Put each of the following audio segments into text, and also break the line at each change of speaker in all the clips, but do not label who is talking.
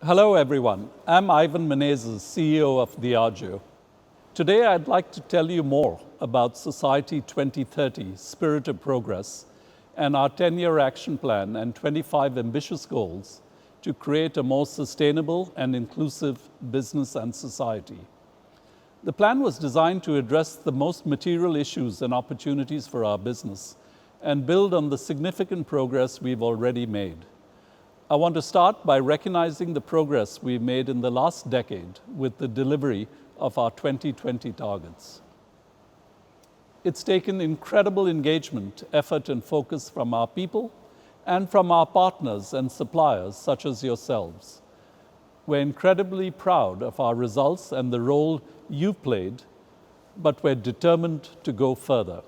Hello, everyone. I'm Ivan Menezes, CEO of Diageo. Today, I'd like to tell you more about Society 2030, Spirit of Progress, and our 10-year action plan and 25 ambitious goals to create a more sustainable and inclusive business and society. The plan was designed to address the most material issues and opportunities for our business and build on the significant progress we've already made. I want to start by recognizing the progress we've made in the last decade with the delivery of our 2020 targets. It's taken incredible engagement, effort, and focus from our people and from our partners and suppliers, such as yourselves. We're incredibly proud of our results and the role you've played, but we're determined to go further.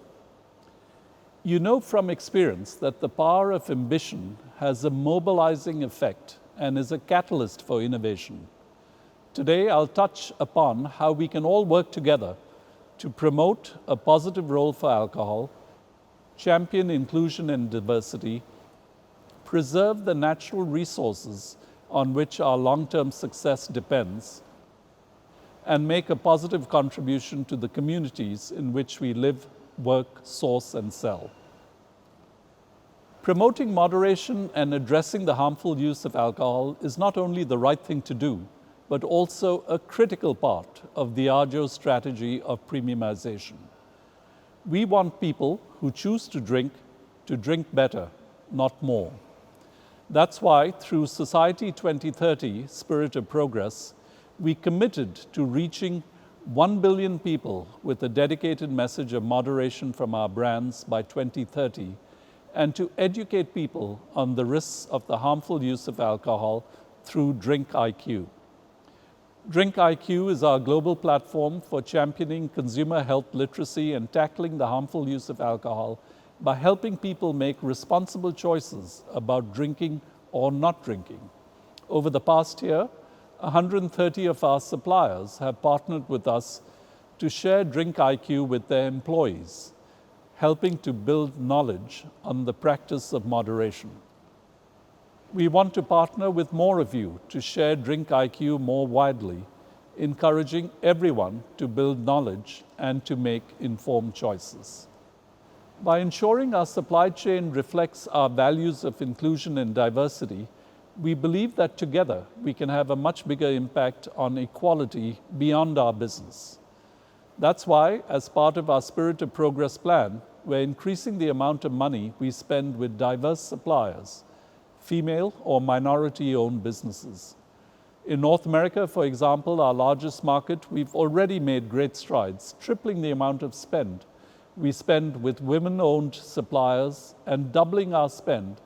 You know from experience that the power of ambition has a mobilizing effect and is a catalyst for innovation. Today, I'll touch upon how we can all work together to promote a positive role for alcohol, champion inclusion and diversity, preserve the natural resources on which our long-term success depends, and make a positive contribution to the communities in which we live, work, source, and sell. Promoting moderation and addressing the harmful use of alcohol is not only the right thing to do, but also a critical part of Diageo's strategy of premiumization. We want people who choose to drink better, not more. That's why, through Society 2030, Spirit of Progress, we committed to reaching 1 billion people with a dedicated message of moderation from our brands by 2030, and to educate people on the risks of the harmful use of alcohol through Drink IQ. Drink IQ is our global platform for championing consumer health literacy and tackling the harmful use of alcohol by helping people make responsible choices about drinking or not drinking. Over the past year, 130 of our suppliers have partnered with us to share Drink IQ with their employees, helping to build knowledge on the practice of moderation. We want to partner with more of you to share Drink IQ more widely, encouraging everyone to build knowledge and to make informed choices. By ensuring our supply chain reflects our values of inclusion and diversity, we believe that together we can have a much bigger impact on equality beyond our business. That's why, as part of our Spirit of Progress plan, we're increasing the amount of money we spend with diverse suppliers, female or minority-owned businesses. In North America, for example, our largest market, we've already made great strides, tripling the amount of spend we spend with women-owned suppliers and doubling our spend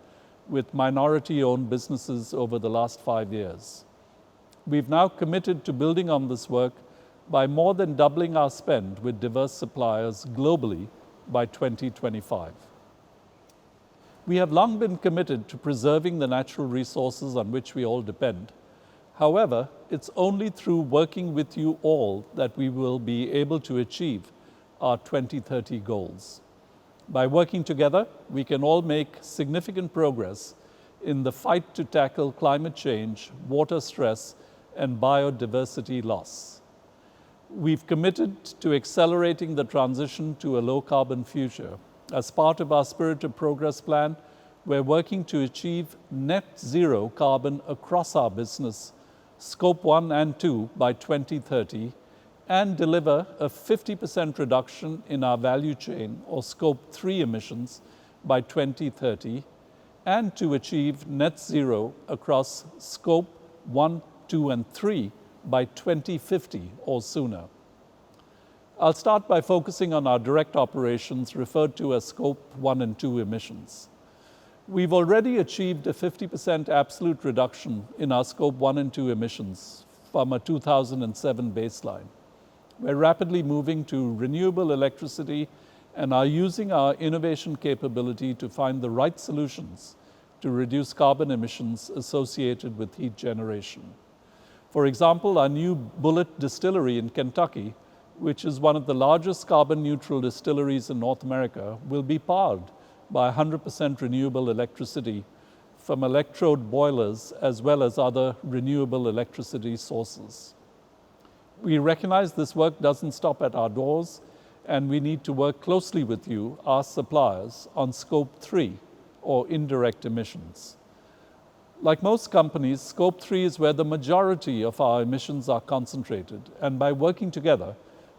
with minority-owned businesses over the last 5 years. We've now committed to building on this work by more than doubling our spend with diverse suppliers globally by 2025. We have long been committed to preserving the natural resources on which we all depend. However, it's only through working with you all that we will be able to achieve our 2030 goals. By working together, we can all make significant progress in the fight to tackle climate change, water stress, and biodiversity loss. We've committed to accelerating the transition to a low-carbon future. As part of our Spirit of Progress plan, we're working to achieve net zero carbon across our business, Scope 1 and 2, by 2030, and deliver a 50% reduction in our value chain, or Scope 3 emissions, by 2030, and to achieve net zero across Scope 1, 2, and 3 by 2050 or sooner. I'll start by focusing on our direct operations, referred to as Scope 1 and 2 emissions. We've already achieved a 50% absolute reduction in our Scope 1 and 2 emissions from a 2007 baseline. We're rapidly moving to renewable electricity and are using our innovation capability to find the right solutions to reduce carbon emissions associated with heat generation. For example, our new Bullet distillery in Kentucky, which is one of the largest carbon-neutral distilleries in North America, will be powered by 100% renewable electricity from electrode boilers as well as other renewable electricity sources. We recognize this work doesn't stop at our doors, and we need to work closely with you, our suppliers, on Scope 3, or indirect emissions. Like most companies, Scope 3 is where the majority of our emissions are concentrated, and by working together,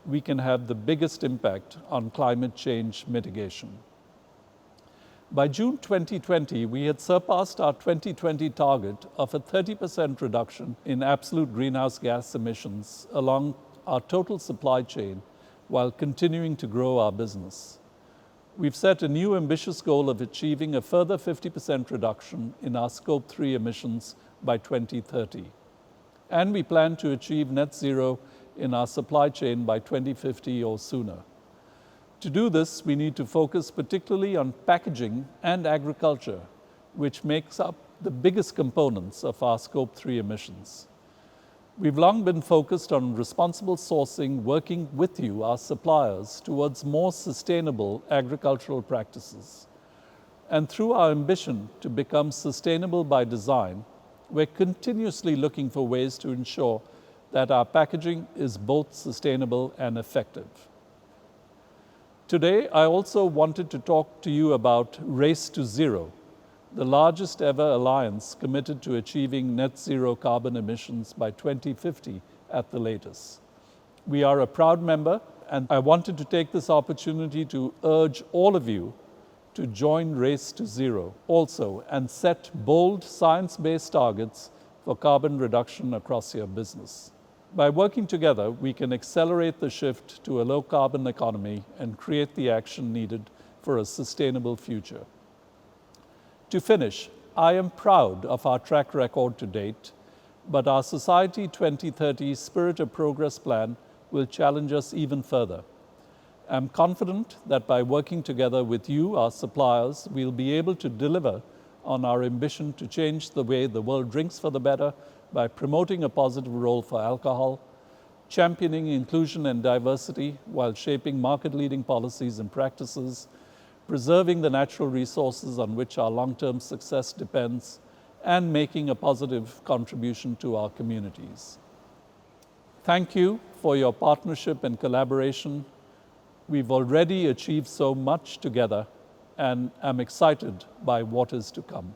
we can have the biggest impact on climate change mitigation. By June 2020, we had surpassed our 2020 target of a 30% reduction in absolute greenhouse gas emissions along our total supply chain while continuing to grow our business. We've set a new ambitious goal of achieving a further 50% reduction in our Scope 3 emissions by 2030. And we plan to achieve net zero in our supply chain by 2050 or sooner. To do this, we need to focus particularly on packaging and agriculture, which makes up the biggest components of our Scope 3 emissions. We've long been focused on responsible sourcing, working with you, our suppliers, towards more sustainable agricultural practices. And through our ambition to become sustainable by design, we're continuously looking for ways to ensure that our packaging is both sustainable and effective. Today, I also wanted to talk to you about Race to Zero, the largest ever alliance committed to achieving net zero carbon emissions by 2050 at the latest. We are a proud member, and I wanted to take this opportunity to urge all of you to join Race to Zero also and set bold science-based targets for carbon reduction across your business. By working together, we can accelerate the shift to a low-carbon economy and create the action needed for a sustainable future. To finish, I am proud of our track record to date, but our Society 2030 Spirit of Progress plan will challenge us even further. I'm confident that by working together with you, our suppliers, we'll be able to deliver on our ambition to change the way the world drinks for the better by promoting a positive role for alcohol, championing inclusion and diversity while shaping market-leading policies and practices, preserving the natural resources on which our long-term success depends, and making a positive contribution to our communities. Thank you for your partnership and collaboration. We've already achieved so much together, and I'm excited by what is to come.